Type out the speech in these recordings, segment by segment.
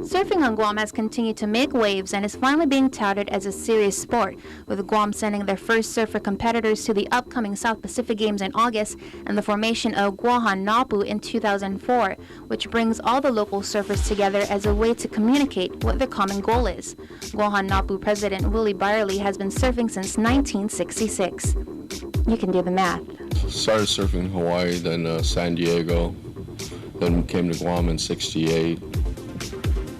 Surfing on Guam has continued to make waves and is finally being touted as a serious sport, with Guam sending their first surfer competitors to the upcoming South Pacific Games in August and the formation of Guahan Napu in 2004, which brings all the local surfers together as a way to communicate what their common goal is. Guahan Napu President Willi Byerly has been surfing since 1966. You can do the math. Started surfing in Hawaii, then San Diego, then came to Guam in '68.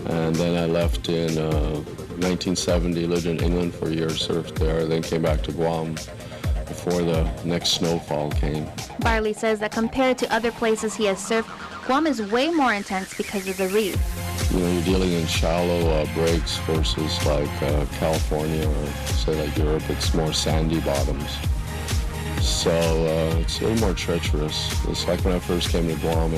And then I left in 1970, lived in England for a year, surfed there, then came back to Guam before the next snowfall came. Byerly says that compared to other places he has surfed, Guam is way more intense because of the reef. You know, you're dealing in shallow breaks versus like California or say like Europe, it's more sandy bottoms. So it's a little more treacherous. It's like when I first came to Guam,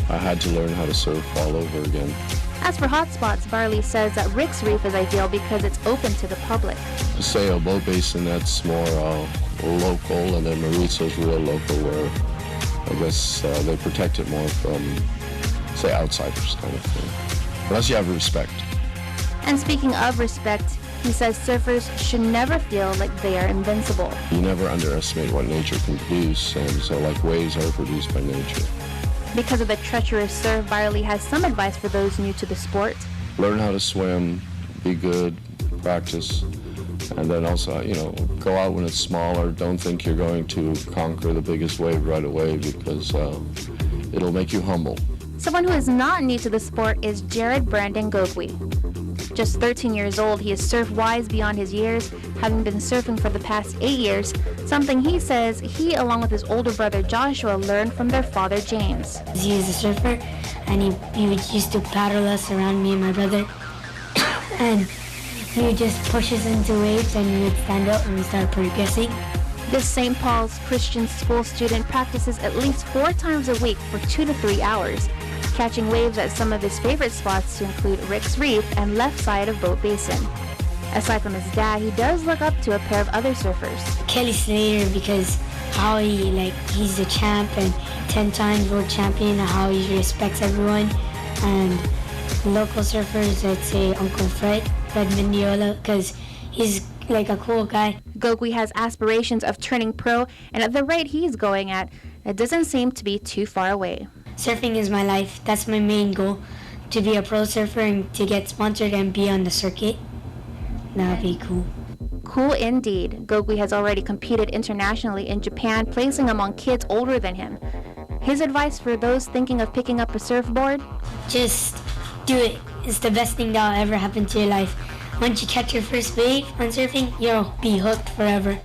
I had to learn how to surf all over again. As for hotspots, Byerly says that Rick's Reef is ideal because it's open to the public. Say a boat basin that's more local, and then Maritza's real local, where I guess they protect it more from, say, outsiders kind of thing. Unless you have respect. And speaking of respect, he says surfers should never feel like they are invincible. You never underestimate what nature can produce, and so like waves are produced by nature. Because of the treacherous surf, Byerly has some advice for those new to the sport. Learn how to swim, be good, practice, and then also, go out when it's smaller. Don't think you're going to conquer the biggest wave right away because it'll make you humble. Someone who is not new to the sport is Jared Brandon Gogwe. Just 13 years old, he is surf-wise beyond his years, having been surfing for the past 8 years, something he says he, along with his older brother Joshua, learned from their father James. He is a surfer, and he would used to paddle us around, me and my brother, and he would just push us into waves, and we would stand up and we start progressing. This St. Paul's Christian school student practices at least 4 times a week for 2 to 3 hours, catching waves at some of his favorite spots to include Rick's Reef and left side of Boat Basin. Aside from his dad, he does look up to a pair of other surfers. Kelly Slater, because how he's a champ and 10 times world champion, and how he respects everyone. And local surfers, I'd say Uncle Fred Mendiola, because he's like a cool guy. Gogwe has aspirations of turning pro, and at the rate he's going at, it doesn't seem to be too far away. Surfing is my life. That's my main goal, to be a pro surfer and to get sponsored and be on the circuit. That would be cool. Cool indeed. Gogwe has already competed internationally in Japan, placing among kids older than him. His advice for those thinking of picking up a surfboard? Just do it. It's the best thing that will ever happen to your life. Once you catch your first wave on surfing, you'll be hooked forever.